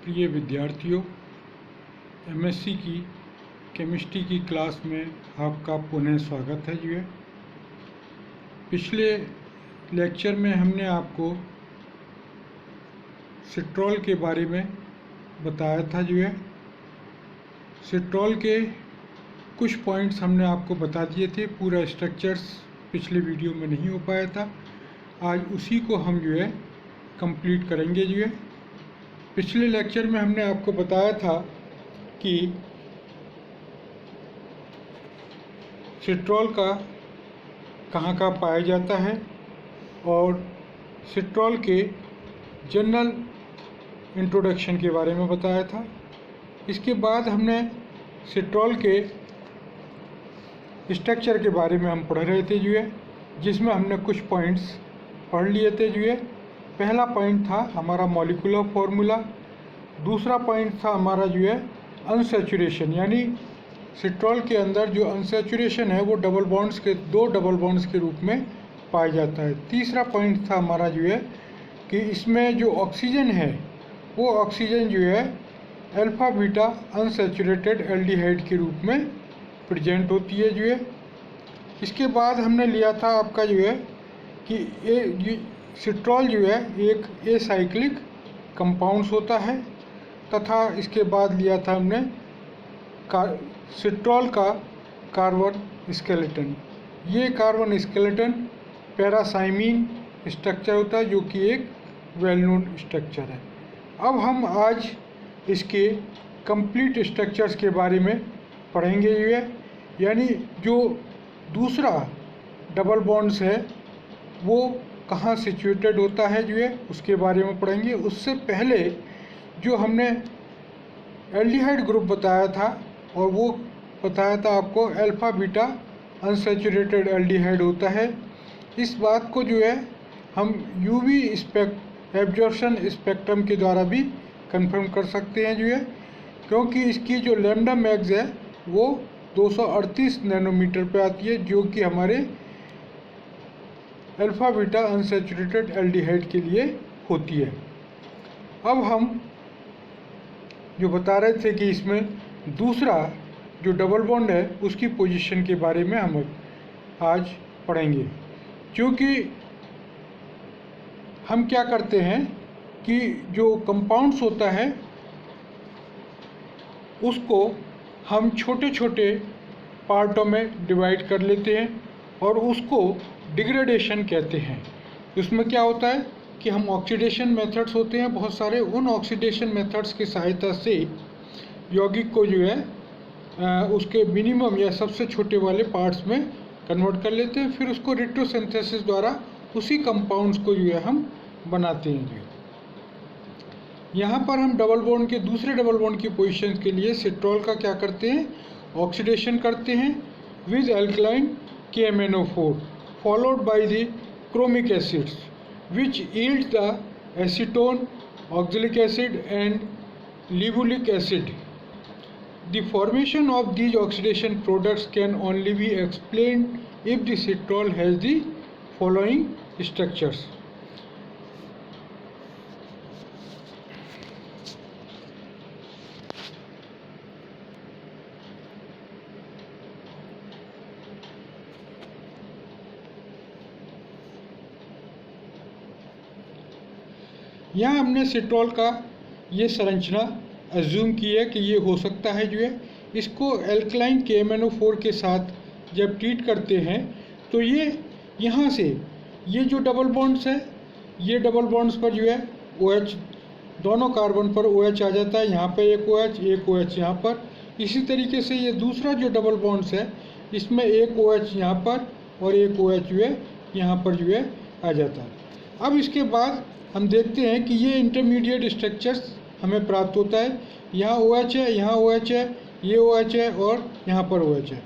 प्रिय विद्यार्थियों, एमएससी की केमिस्ट्री की क्लास में आपका पुनः स्वागत है जी। पिछले लेक्चर में हमने आपको सिट्रॉल के बारे में बताया था जो है। सिट्रॉल के कुछ पॉइंट्स हमने आपको बता दिए थे, पूरा स्ट्रक्चर्स पिछले वीडियो में नहीं हो पाया था। आज उसी को हम जो है कंप्लीट करेंगे जो है। पिछले लेक्चर में हमने आपको बताया था कि सिट्रॉल का कहाँ पाया जाता है और सिट्रॉल के जनरल इंट्रोडक्शन के बारे में बताया था। इसके बाद हमने सिट्रॉल के स्ट्रक्चर के बारे में हम पढ़ रहे थे जो है, जिसमें हमने कुछ पॉइंट्स पढ़ लिए थे जो है। पहला पॉइंट था हमारा मॉलिक्यूलर फॉर्मूला, दूसरा पॉइंट था हमारा जो है अनसैचुरेशन, यानी सिट्रॉल के अंदर जो अनसैचुरेशन है वो दो डबल बॉन्ड्स के रूप में पाया जाता है। तीसरा पॉइंट था हमारा जो है कि इसमें जो ऑक्सीजन है वो ऑक्सीजन जो है अल्फा बीटा अनसैचुरेटेड एल्डिहाइड के रूप में प्रेजेंट होती है जो है। इसके बाद हमने लिया था आपका जो है कि सिट्रॉल जो है एक एसाइक्लिक कंपाउंड्स होता है, तथा इसके बाद लिया था हमने सिट्रॉल का कार्बन स्केलेटन। ये कार्बन स्केलेटन पैरासाइमीन स्ट्रक्चर होता है, जो कि एक वेल नोन स्ट्रक्चर है। अब हम आज इसके कंप्लीट स्ट्रक्चर्स के बारे में पढ़ेंगे जो है, यानी जो दूसरा डबल बॉन्ड्स है वो कहाँ सिचुएटेड होता है जो है, उसके बारे में पढ़ेंगे। उससे पहले जो हमने एल्डिहाइड ग्रुप बताया था, और वो बताया था आपको अल्फा बीटा अनसैचुरेटेड एल्डिहाइड होता है। इस बात को जो है हम यूवी एब्जॉर्प्शन स्पेक्ट्रम के द्वारा भी कंफर्म कर सकते हैं जो है, क्योंकि इसकी जो लैम्डा मैक्स है वो 238 नैनोमीटर पे आती है, जो कि हमारे अल्फा बीटा अनसैचुरेटेड एल्डिहाइड के लिए होती है। अब हम जो बता रहे थे कि इसमें दूसरा जो डबल बॉन्ड है उसकी पोजीशन के बारे में हम आज पढ़ेंगे। क्योंकि हम क्या करते हैं कि जो कंपाउंड्स होता है उसको हम छोटे छोटे पार्टों में डिवाइड कर लेते हैं और उसको डिग्रेडेशन कहते हैं। उसमें क्या होता है कि हम ऑक्सीडेशन मेथड्स होते हैं बहुत सारे, उन ऑक्सीडेशन मेथड्स की सहायता से यौगिक को जो है उसके मिनिमम या सबसे छोटे वाले पार्ट्स में कन्वर्ट कर लेते हैं, फिर उसको रेट्रोसिंथेसिस द्वारा उसी कंपाउंड्स को जो है हम बनाते हैं। यहाँ पर हम डबल बॉन्ड के दूसरे डबल बॉन्ड की पोजीशन के लिए सिट्रॉल का क्या करते हैं, ऑक्सीडेशन करते हैं with alkaline KMnO4 followed by the chromic acids which yield the acetone, oxalic acid and libulic acid. The formation of these oxidation products can only be explained if the citrol has the following structures. यहाँ हमने सिट्रॉल का ये संरचना assume की है कि ये हो सकता है जो है। इसको एल्कलाइन KMnO4 के साथ जब ट्रीट करते हैं तो ये यहाँ से ये जो डबल बॉन्ड्स है, ये डबल बॉन्ड्स पर जो है OH, दोनों कार्बन पर OH आ जाता है। यहाँ पे एक OH यहाँ पर। इसी तरीके से ये दूसरा जो डबल बॉन्ड्स है इसमें एक OH यहाँ पर और एक OH जो है यहाँ पर जो है आ जाता है। अब इसके बाद हम देखते हैं कि ये इंटरमीडिएट स्ट्रक्चर्स हमें प्राप्त होता है। यहाँ OH है, यहाँ OH है, ये OH है और यहाँ पर OH है।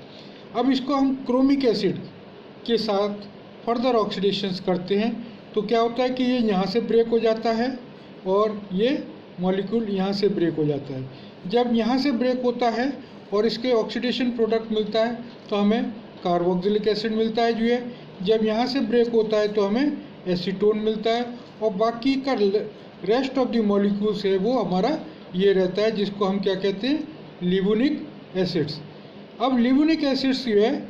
अब इसको हम क्रोमिक एसिड के साथ फर्दर ऑक्सीडेशंस करते हैं तो क्या होता है कि ये यहाँ से ब्रेक हो जाता है और ये मॉलिक्यूल यहाँ से ब्रेक हो जाता है। जब यहाँ से ब्रेक होता है और इसके ऑक्सीडेशन प्रोडक्ट मिलता है तो हमें कार्बोक्सिलिक एसिड मिलता है जो है। जब यहाँ से ब्रेक होता है तो हमें एसीटोन मिलता है और बाकी का रेस्ट ऑफ द मॉलिक्यूल्स है वो हमारा ये रहता है जिसको हम क्या कहते हैं, लिवोनिक एसिड्स। अब लिवोनिक एसिड्स जो है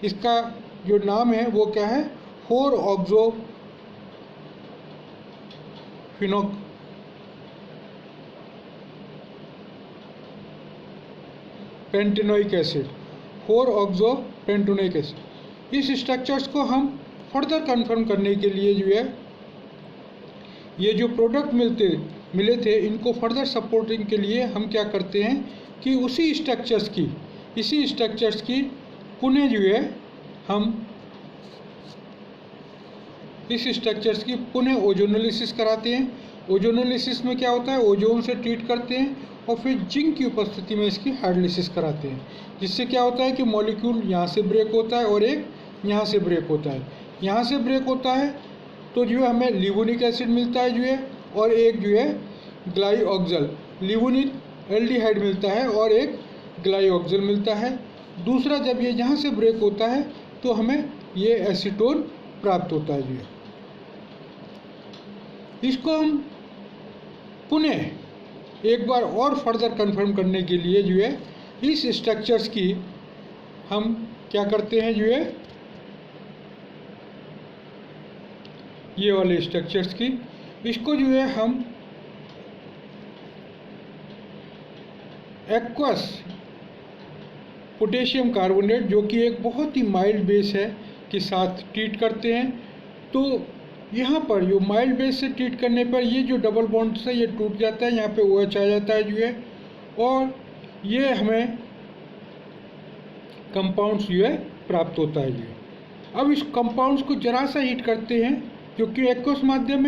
इसका जो नाम है वो क्या है, 4-ऑक्सोपेंटेनोइक एसिड, 4-ऑक्सोपेंटेनोइक एसिड। इस स्ट्रक्चर्स को हम फर्दर कंफर्म करने के लिए जो है ये जो प्रोडक्ट मिले थे इनको फर्दर सपोर्टिंग के लिए हम क्या करते हैं कि इसी स्ट्रक्चर्स की पुनः जो है हम इस स्ट्रक्चर्स की पुनः ओजोनोलिसिस कराते हैं। ओजोनोलिसिस में क्या होता है, ओजोन से ट्रीट करते हैं और फिर जिंक की उपस्थिति में इसकी हाइड्रोलिसिस कराते हैं, जिससे क्या होता है कि मॉलिक्यूल यहाँ से ब्रेक होता है और एक यहाँ से ब्रेक होता है। यहाँ से ब्रेक होता है तो जो है हमें लिवोनिक एसिड मिलता है जो है, और एक जो है ग्लाइऑक्सल लिवोनिक एल्डिहाइड मिलता है और एक ग्लाइऑक्सल मिलता है। दूसरा जब ये यहाँ से ब्रेक होता है तो हमें ये एसीटोन प्राप्त होता है जो है। इसको हम पुनः एक बार और फर्दर कंफर्म करने के लिए जो है इस स्ट्रक्चर्स की हम क्या करते हैं जो है, ये वाले स्ट्रक्चर्स की इसको जो है हम एक्वस पोटेशियम कार्बोनेट, जो कि एक बहुत ही माइल्ड बेस है, के साथ ट्रीट करते हैं। तो यहाँ पर जो माइल्ड बेस से ट्रीट करने पर ये जो डबल बॉन्ड है ये टूट जाता है, यहाँ पे OH आ जाता है जो है, और ये हमें कंपाउंड्स जो है प्राप्त होता है जो है। अब इस कंपाउंड्स को जरा सा हीट करते हैं क्योंकि एक्वस माध्यम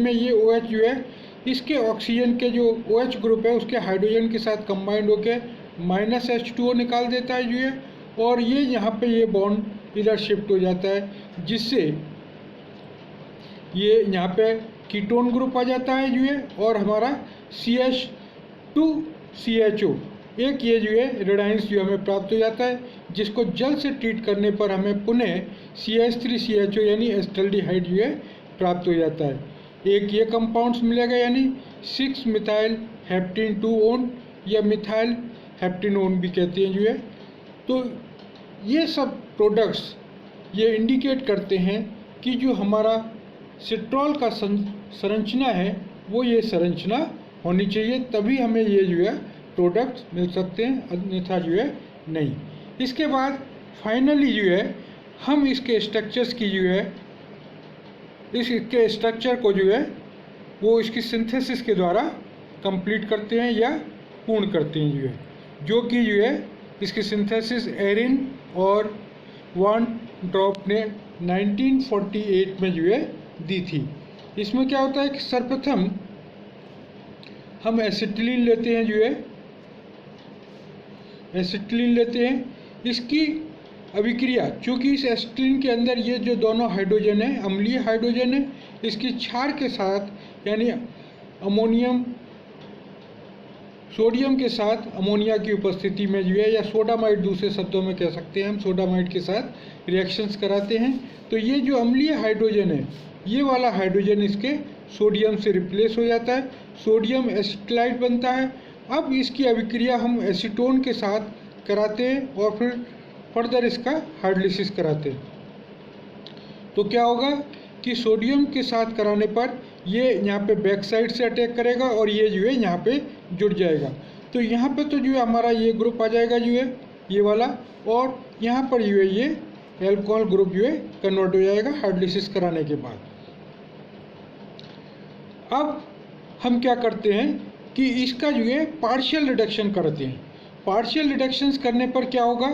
में ये OH जो है इसके ऑक्सीजन के जो OH ग्रुप है उसके हाइड्रोजन के साथ कंबाइंड होकर -H2O निकाल देता है जो है, और ये यहाँ पे ये बॉन्ड इधर शिफ्ट हो जाता है, जिससे ये यहाँ पे कीटोन ग्रुप आ जाता है जो है, और हमारा CH2CHO एक ये जो है रेडाइंस जो हमें प्राप्त हो जाता है, जिसको जल से ट्रीट करने पर हमें पुनः CH3CHO यानी एस्टल्डिहाइड जो है प्राप्त हो जाता है। एक ये कंपाउंड्स मिलेगा यानी 6-मिथाइल हेप्टेन 2-ओन या मिथाइल हेप्टेनोन भी कहते हैं जो है। तो ये सब प्रोडक्ट्स ये इंडिकेट करते हैं कि जो हमारा सिट्रॉल का संरचना है वो ये संरचना होनी चाहिए, तभी हमें ये जो है प्रोडक्ट्स मिल सकते हैं, अन्यथा जो है नहीं। इसके बाद फाइनली जो है हम इसके स्ट्रक्चर्स की जो है इसके स्ट्रक्चर को जो है वो इसकी सिंथेसिस के द्वारा कंप्लीट करते हैं या पूर्ण करते हैं जो है, जो कि जो है इसकी सिंथेसिस एरिन और वान ड्रॉप ने 1948 में जो है दी थी। इसमें क्या होता है कि सर्वप्रथम हम एसिटिलीन लेते हैं जो है, एसिटिलीन लेते हैं। इसकी अभिक्रिया, चूँकि इस एसिटिलीन के अंदर ये जो दोनों हाइड्रोजन है अम्लीय हाइड्रोजन है, इसकी क्षार के साथ यानी अमोनियम सोडियम के साथ अमोनिया की उपस्थिति में जो है, या सोडामाइड दूसरे शब्दों में कह सकते हैं हम, सोडामाइड के साथ रिएक्शंस कराते हैं। तो ये जो अम्लीय हाइड्रोजन है ये वाला हाइड्रोजन इसके सोडियम से रिप्लेस हो जाता है, सोडियम एसिटाइड बनता है। अब इसकी अभिक्रिया हम एसीटोन के साथ कराते हैं और फिर फर्दर इसका हाइड्रोलिसिस कराते हैं। तो क्या होगा कि सोडियम के साथ कराने पर ये यहाँ पे बैक साइड से अटैक करेगा और ये जो है यहाँ पे जुड़ जाएगा। तो यहाँ पे तो जो है हमारा ये ग्रुप आ जाएगा जो है ये वाला, और यहाँ पर जो है ये एल्कोहल ग्रुप जो है कन्वर्ट हो जाएगा हाइड्रोलिसिस कराने के बाद। अब हम क्या करते हैं कि इसका जो है पार्शियल रिडक्शन करते हैं। पार्शियल रिडक्शंस करने पर क्या होगा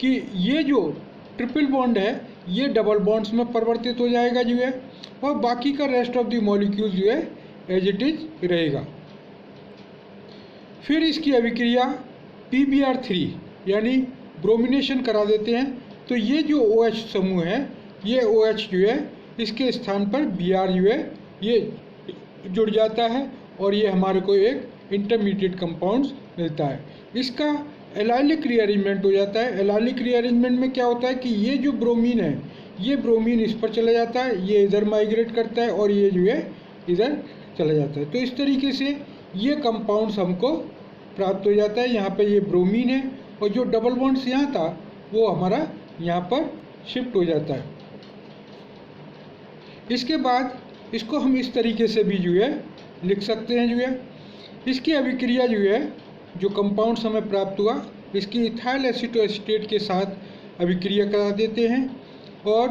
कि ये जो ट्रिपल बॉन्ड है ये डबल बॉन्ड्स में परिवर्तित हो जाएगा जो है, और बाकी का रेस्ट ऑफ द मॉलिक्यूल जो है एज इट इज रहेगा। फिर इसकी अभिक्रिया PBr3 यानी ब्रोमिनेशन करा देते हैं। तो ये जो OH समूह है ये OH जो है इसके स्थान पर Br जो है ये जुड़ जाता है और ये हमारे को एक इंटरमीडिएट कंपाउंड्स मिलता है। इसका एलाइलिक रीअरेंजमेंट हो जाता है। एलाइलिक रीअरेंजमेंट में क्या होता है कि ये जो ब्रोमीन है ये ब्रोमीन इस पर चला जाता है, ये इधर माइग्रेट करता है और ये जो है इधर चला जाता है। तो इस तरीके से ये कंपाउंड्स हमको प्राप्त हो जाता है। यहाँ पे ये ब्रोमीन है और जो डबल बॉन्ड्स यहाँ था वो हमारा यहाँ पर शिफ्ट हो जाता है। इसके बाद इसको हम इस तरीके से भी जो है लिख सकते हैं जो है, इसकी अभिक्रिया जो है जो कंपाउंड्स हमें प्राप्त हुआ इसकी इथाइल एसीटोएसीटेट के साथ अभिक्रिया करा देते हैं और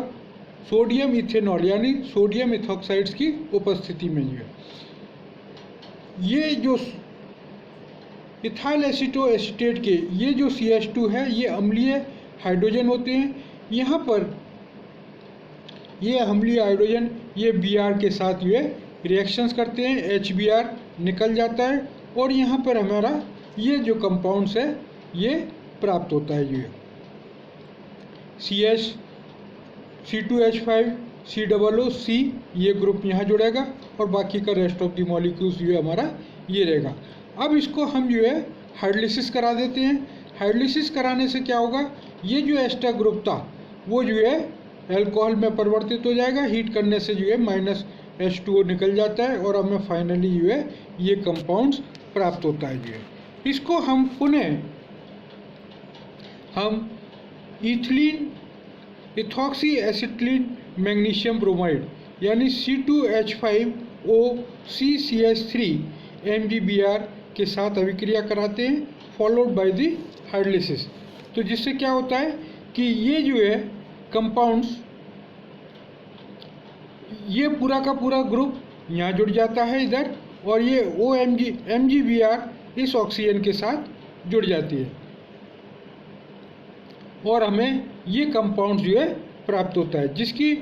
सोडियम इथेनॉल यानी सोडियम इथॉक्साइड्स की उपस्थिति में जो है ये जो इथाइल एसीटोएसीटेट के ये जो CH2 है ये अम्लीय हाइड्रोजन होते हैं। यहाँ पर ये अम्लीय हाइड्रोजन ये Br के साथ जो है रिएक्शंस करते हैं, HBr निकल जाता है और यहाँ पर हमारा ये जो कंपाउंड्स है ये प्राप्त होता है जो है CH C2H5 COOC ये ग्रुप यहाँ जुड़ेगा और बाकी का रेस्ट ऑफ द मॉलिक्यूल्स जो है हमारा ये रहेगा। अब इसको हम जो है हाइड्रोलिसिस करा देते हैं। हाइड्रोलिसिस कराने से क्या होगा, ये जो एस्टर ग्रुप था वो जो है अल्कोहल में परिवर्तित हो जाएगा। हीट करने से जो है -H2O निकल जाता है और हमें फाइनली जो है ये कंपाउंड्स प्राप्त होता है जो है। इसको हम पुनः ethylene ethoxy acetylene magnesium bromide यानी C2H5OCCH3 MgBr के साथ अभिक्रिया कराते हैं फॉलोड बाय द हाइड्रोलिसिस। तो जिससे क्या होता है कि ये जो है कंपाउंड्स ये पूरा का पूरा ग्रुप यहाँ जुड़ जाता है इधर और ये MgBr इस ऑक्सीजन के साथ जुड़ जाती है और हमें ये कंपाउंड जो है प्राप्त होता है। जिसकी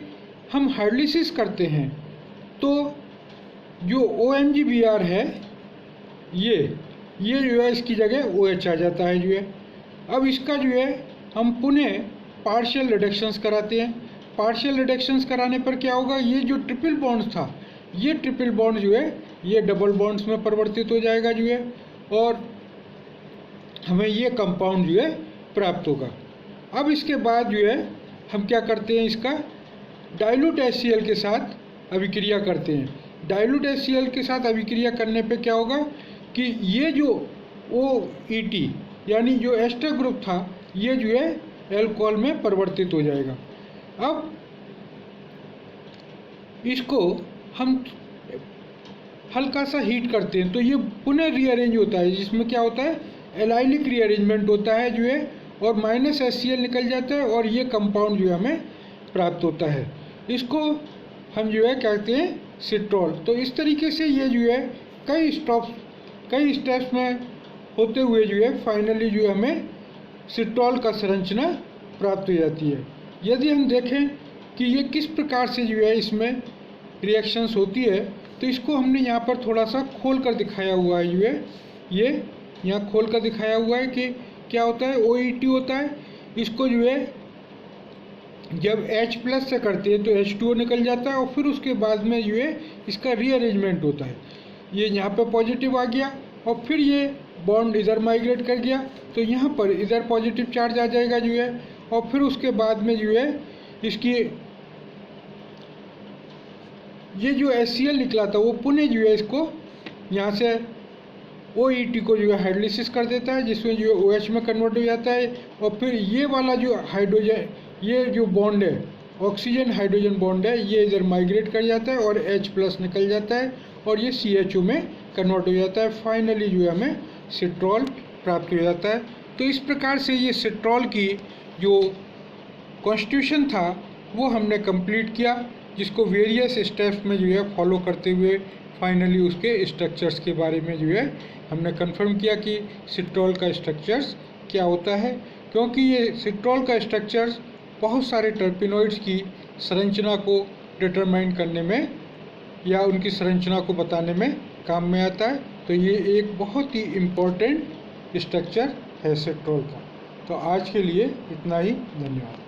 हम हाइड्रोलिसिस करते हैं तो जो OMgBr है ये जो है इसकी जगह OH आ जाता है जो है। अब इसका जो है हम पुनः पार्शियल रिडक्शंस कराते हैं। पार्शियल रिडक्शंस कराने पर क्या होगा, ये जो ट्रिपल बॉन्ड्स था ये ट्रिपल बॉन्ड जो है ये डबल बॉन्ड्स में परिवर्तित हो जाएगा जो है और हमें ये कंपाउंड जो है प्राप्त होगा। अब इसके बाद जो है हम क्या करते हैं, इसका डाइल्यूट HCl के साथ अभिक्रिया करते हैं। डाइल्यूट HCl के साथ अभिक्रिया करने पे क्या होगा कि ये जो OET यानी जो एस्टर ग्रुप था ये जो है अल्कोहल में परिवर्तित हो जाएगा। अब इसको हम हल्का सा हीट करते हैं तो ये पुनः रीअरेंज होता है, जिसमें क्या होता है एलाइलिक रीअरेंजमेंट होता है जो है और -HCl निकल जाता है और ये कंपाउंड जो है हमें प्राप्त होता है। इसको हम जो है कहते हैं सिट्रॉल। तो इस तरीके से ये जो है कई स्टेप्स में होते हुए जो है फाइनली जो है हमें सिट्रॉल का संरचना प्राप्त हो जाती है। यदि हम देखें कि ये किस प्रकार से जो है इसमें रिएक्शंस होती है तो इसको हमने यहाँ पर थोड़ा सा खोल कर दिखाया हुआ है जो है, ये यहाँ खोल कर दिखाया हुआ है कि क्या होता है OET होता है। इसको जो है जब H+ से करते हैं तो H2O निकल जाता है और फिर उसके बाद में जो है इसका रीअरेंजमेंट होता है। ये यहाँ पे पॉजिटिव आ गया और फिर ये बॉन्ड इधर माइग्रेट कर गया तो यहाँ पर इधर पॉजिटिव चार्ज आ जाएगा जो है और फिर उसके बाद में जो है इसकी ये जो HCl निकला था वो पुनः जो है इसको यहाँ से OET को जो है हाइड्रोलिसिस कर देता है जिसमें जो OH में कन्वर्ट हो जाता है और फिर ये वाला जो हाइड्रोजन ये जो बॉन्ड है ऑक्सीजन हाइड्रोजन बॉन्ड है ये इधर माइग्रेट कर जाता है और H+ निकल जाता है और ये CHO में कन्वर्ट हो जाता है। फाइनली जो है हमें सिट्रॉल प्राप्त हो जाता है। तो इस प्रकार से ये सिट्रॉल की जो कॉन्स्टिट्यूशन था वो हमने कंप्लीट किया, जिसको वेरियस स्टेप्स में जो है फॉलो करते हुए फाइनली उसके स्ट्रक्चर्स के बारे में जो है हमने कंफर्म किया कि सिट्रॉल का स्ट्रक्चर्स क्या होता है। क्योंकि ये सिट्रॉल का स्ट्रक्चर्स बहुत सारे टर्पेनॉइड्स की संरचना को डिटरमाइन करने में या उनकी संरचना को बताने में काम में आता है। तो ये एक बहुत ही इम्पोर्टेंट स्ट्रक्चर है सिट्रॉल का। तो आज के लिए इतना ही, धन्यवाद।